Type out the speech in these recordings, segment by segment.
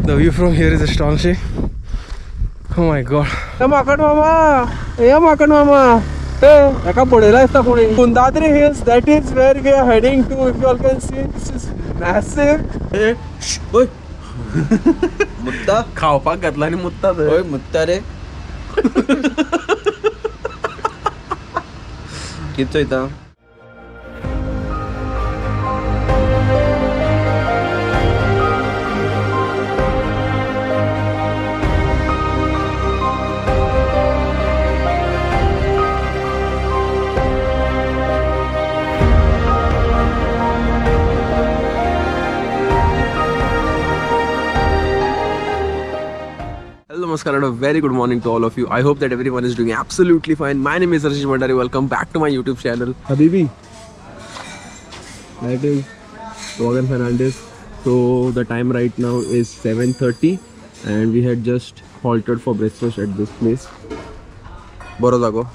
The view from here is astonishing. Oh my god. Hey Makan Mama! Hey Makan Mama! Hey, Kundadri Hills, that is where we are heading to. If you all can see, this is massive. Hey, oi. Mutta? Khawpak gatla ni mutta de. Oi, mutta re. Kitso ita. Namaskar and a very good morning to all of you. I hope that everyone is doing absolutely fine. My name is Kundadri. Welcome back to my YouTube channel. Habibi. That is Vaughan. So the time right now is 7:30 and we had just halted for breakfast at this place. Borozago.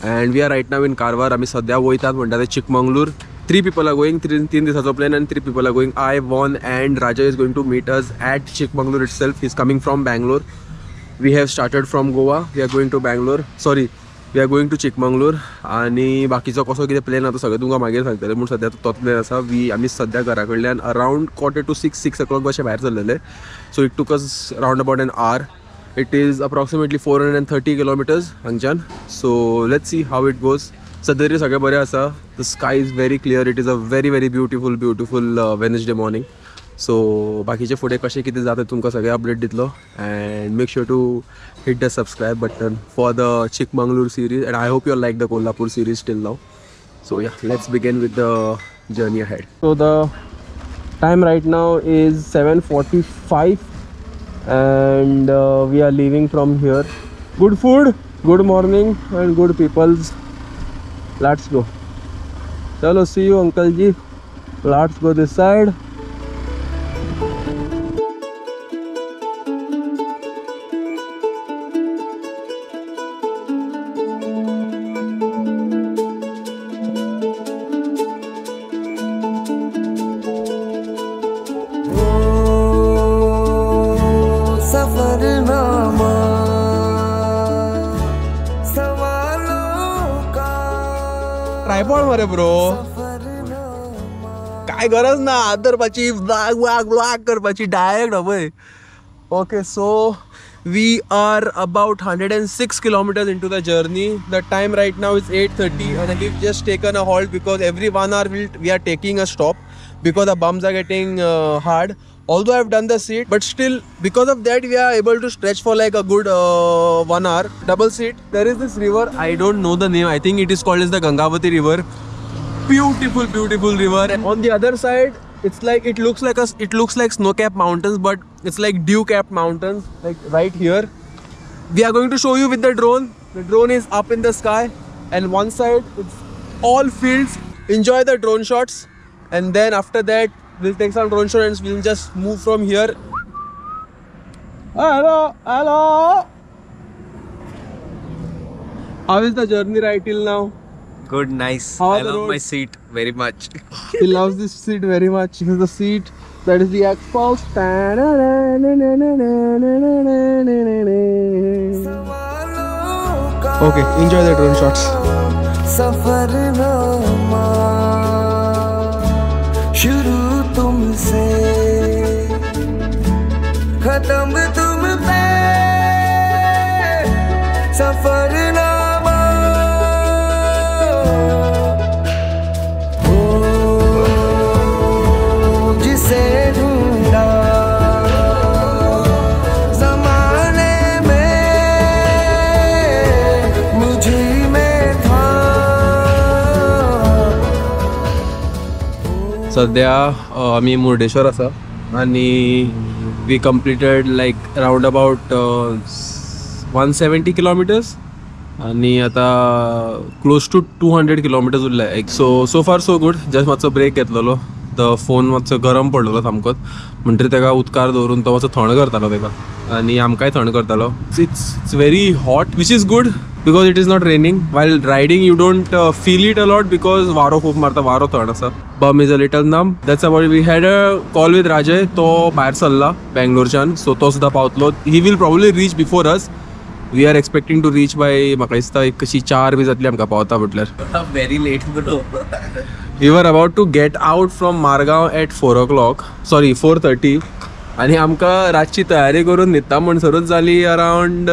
And we are right now in Karwar. Ami sadhya voitat mondade Chikmagalur. 3 people are going, 3 disaso plane and 3 people are going. I, Vaughan and Raja is going to meet us at Chikmagalur itself. He's coming from Bangalore. We have started from Goa. We are going to Bangalore. Sorry, we are going to Chikmagalur. आणि बाकीचा कसो कितें plan आता सगळें तुमकां मागीर सांगतले पूण सद्या तोच प्लॅन आसा. आमी सद्या घरा कडल्यान अरावंड 5:45, 6 o'clock अशें भायर सरलेले. So it took us around about an hour. It is approximately 430 kilometers हांगच्यान. So let's see how it goes. सद्या तरी सगळें बरें आसा. The sky is very clear. It is a very beautiful Wednesday morning. So बाकीचे फुडें कशें कितें जाता तुमकां सगळें अपडेट दितलो. And make sure to hit the subscribe button for the Chikmagalur series, and I hope you all like the Kolhapur series till now. So yeah, let's begin with the journey ahead. So the time right now is 7:45 and we are leaving from here. Good food, good morning and good peoples. Let's go. Chalo, see you uncle ji. Let's go this side. Tripod मरे bro काय गरज ना हात धरपाची blog करपाची direct हवय. Okay, so we are about 106 kilometers into the journey. The time right now is 8:30 and we've just taken a halt because every 1 hour we are taking a stop because the bumps are getting hard. Although I've done the seat, but still because of that we are able to stretch for like a good 1 hour. Double seat. There is this river. I don't know the name. I think it is called as the Gangavati river. Beautiful river. And on the other side, it's like it looks like snow-capped mountains, but it's like dew-capped mountains. Like right here, we are going to show you with the drone. The drone is up in the sky, and one side it's all fields. Enjoy the drone shots, and then after that we'll take some drone shots and we'll just move from here. Hello. How is the journey right till now? Good, nice. I love my seat very much. He loves this seat very much. This is the seat. That is the X-Pulse. Okay, enjoy the drone shots. शुरू तुमसे खत्म तुम पे सफरनामा जिसे ढूंढा ज़माने में मुझे में था. सद्या आम्ही मुर्डेश्वर आसा आणि we completed like round about 170 kilometers आणि आता क्लोज टू 200 kilometers उरले. So far so good. Just मातसो ब्रेक घेतलेलो. द फोन मातसो गरम पडलेलो सामकोच म्हणटरी तेका उदकार दवरून तो मातसो थंड करतालो तेका. आणि आमकांय थंड करतालो. It's very hot, which is good because it is not raining. While riding you don't feel it a lot because वारो खूप मारता, वारो थंड आसा. Bum is a little numb. That's about it. We had a call with Rajay. तो भायर सरला बेंगलोरच्यान, so तो सुद्धा पावतलो. He will probably reach before us. We are expecting to reach by म्हाका दिसता एक कशी 4 बी जातली आमकां पावता म्हटल्यार. Very late bro. We were about to get out from Margaon at 4 o'clock. Sorry, 4:30. आणि आमकां रातची तयारी करून न्हिदता म्हणसरूच जाली अरावंड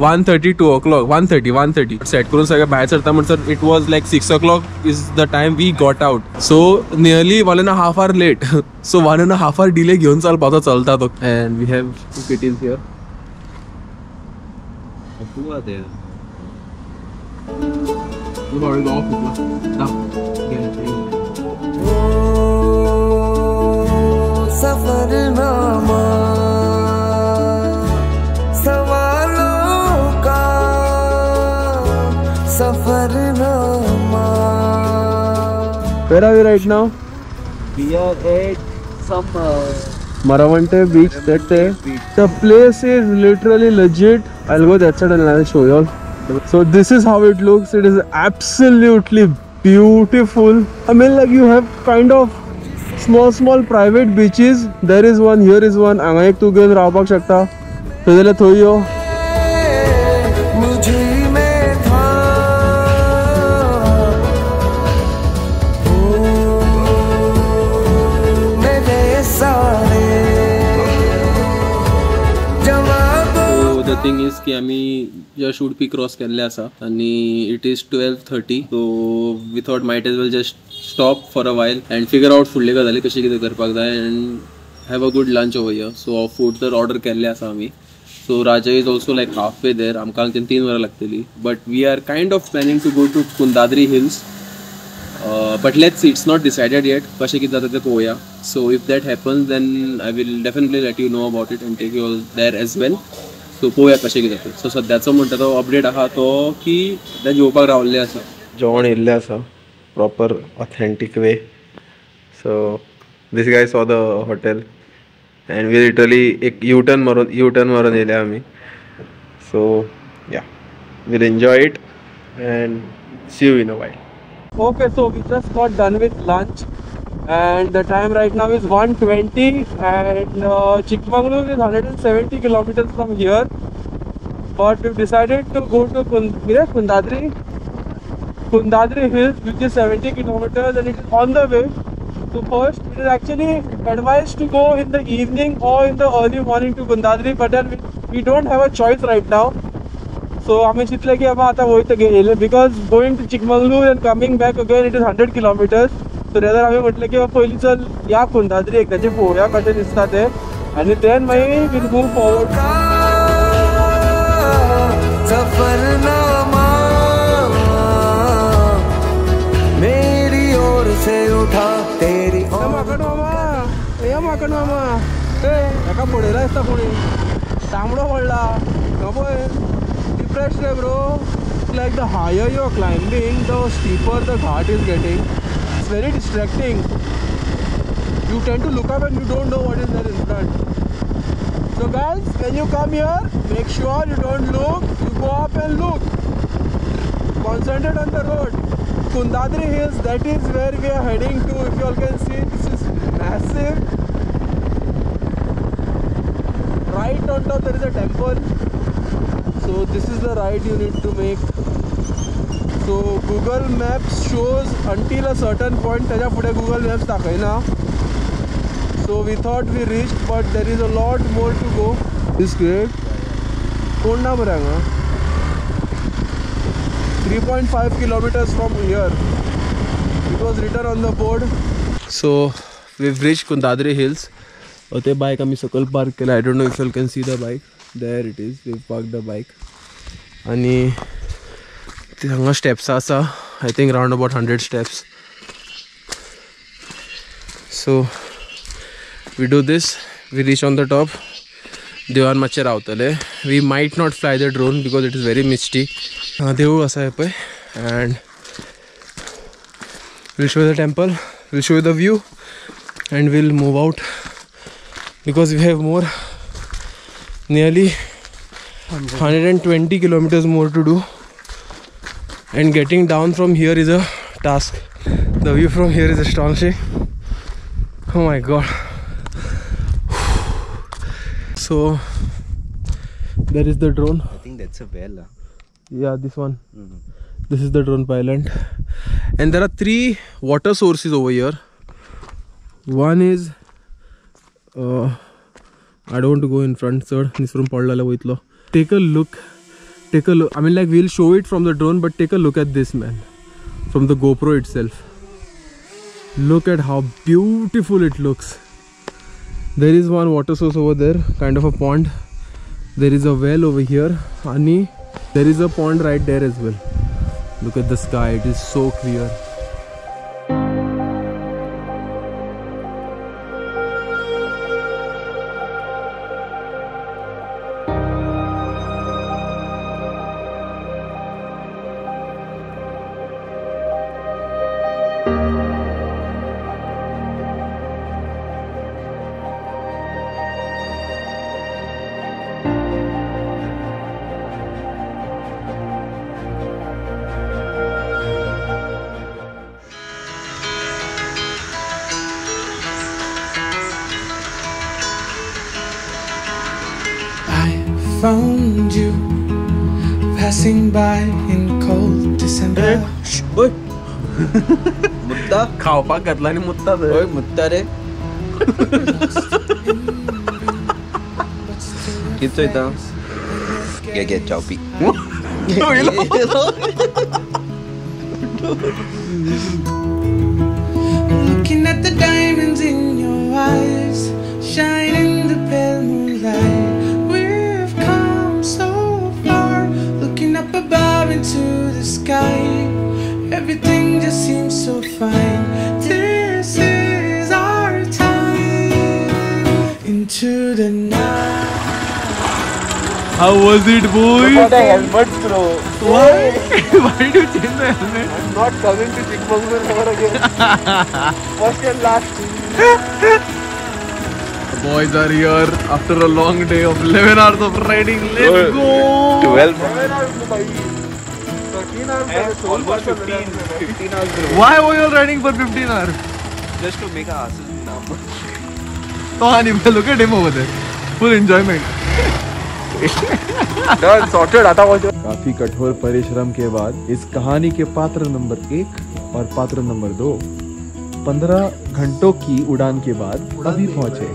1:30 2 o'clock. 1:30 सेट करून सगळें भायर सरता म्हणसर it was like 6 o'clock is the time we got out. So nearly 1.5 hour late. So 1.5 hour delay घेवन चलपाचो चलता तो. And we have two kitties here. सफरनामा सवालों का Safarnama. Where are we right now? We are at some Maravante beach. That the place is literally legit. I'll go that side and I'll show you all. So this is how it looks. It is absolutely beautiful. I mean, like, you have kind of small private beaches. There is one, here is one. हांगा एक तू घेवन रावपाक शकता. थंय जाल्यार थंय यो. मुझे में था मेरे सारे जवाब. The thing is की आमी just उडपी क्रॉस केल्ले आसा आणि it is 12:30. So we thought might as well just stop for a while and figure out फुडले गजाली कशी कितें करपाक जाय and have a good lunch over here. So food तर ऑर्डर केल्ले आसा आमी. So Raja is also like halfway there. आमकां हांगच्यान 3 वरां लागतली. But we are kind of planning to go to Kundadri hills. But let's see, it's not decided yet. कशें कितें जाता तें पळोवया. So if that happens then I will definitely let you know about it and take you all there as well. So पळोवया कशें कितें जाता. So सद्याचो म्हणटा तो अपडेट आहा तो की ते जेवपाक रावल्ले आसा. जेवण येयल्लें आसा. Proper authentic way. So this guy saw the hotel and we literally एक U-turn मारून येयले आमी. So yeah, we'll enjoy it and see you in a while. Okay, so we just got done with lunch and the time right now is 1:20 and Chikmagalur is 170 kilometers from here, but we've decided to go to Kundadri hills, which is 70 kilometers and it is on the way. So first, it is actually advised to go in the evening or in the early morning to Kundadri, but then we don't have a choice right now. So आम्ही चिंतले की आम्ही आता वयता गेले because going to Chikmagalur and coming back again it is 100 kilometers. So rather आम्ही म्हटलं की पयली चल या कुंदाद्री एकदाचे पळोवया कशें दिसता ते आणि then मागीर we'll move forward. सफरनामा मेरी ओर से उठा तेरी माकड मामा एका पळयला आसता कोणी तांबडो पडला पळय डिप्रेस्ड रे bro. Like the higher you are climbing, the steeper the ghat is getting. It's very distracting. You tend to look up and you don't know what is there in front. So guys, when you come here, make sure you don't look, you go up and look. Concentrate on the road. Kundadri Hills, that is where we are heading to. If you all can see, this is massive. Right on top there is a temple. So this is the ride you need to make. So Google Maps shows until a certain point, त्याच्या पुढे Google Maps दाखयना. So we thought we reached, but there is a lot more to go. This great. कोण ना बरं हांगा. 3.5 kilometers from here. It was written on the board. So we've reached Kundadri Hills. ते bike आम्ही सकल park केला. I don't know if you can see the bike. There it is. We've parked the bike. आणि हांगा steps आसा. I think around about 100 steps. So we do this. We reach on the top. देवान मातशें रावतले. We might not fly the drone because it is very misty. देवूळ आसा पळय and we'll show you the temple. We'll show you the view and we'll move out because we have more nearly 120 kilometers more to do, and getting down from here is a task. The view from here is astonishing. Oh my god. So there is the drone. I think that's a well. Yeah, this one. This is the drone pilot, and there are 3 water sources over here. One is I don't want to go in front, sir. This from Pallala Voitlo. Take a look. I mean, like, we'll show it from the drone, but take a look at this, man, from the GoPro itself. Look at how beautiful it looks. There is one water source over there, kind of a pond. There is a well over here, honey. There is a pond right there as well. Look at the sky, it is so clear. Found you passing by in cold December. Oi. Mutta. Khawpa katla ni mutta de. Oi, mutta re. Gitu itu. Get choppy. Looking at the diamonds in your eyes, shine in the pale moonlight. Into the sky, everything just seems so fine. This is our time into the night. How was it, boys? The helmet, bro. Why? Why did you change the helmet? I'm not coming to Chikmagalur ever again. First and last. The boys are here after a long day of 11 hours of riding. Let's go! 12 hours. 13 hours. Almost 15 hours. Why were you riding for 15 hours? Just to make our asses numb. So, honey, look at him over there. Full enjoyment. Done, sorted. काफी कठोर परिश्रम के बाद इस कहानी के पात्र number 1 और पात्र नंबर 2 15 घंटों की उड़ान के बाद अभी पहुंचे।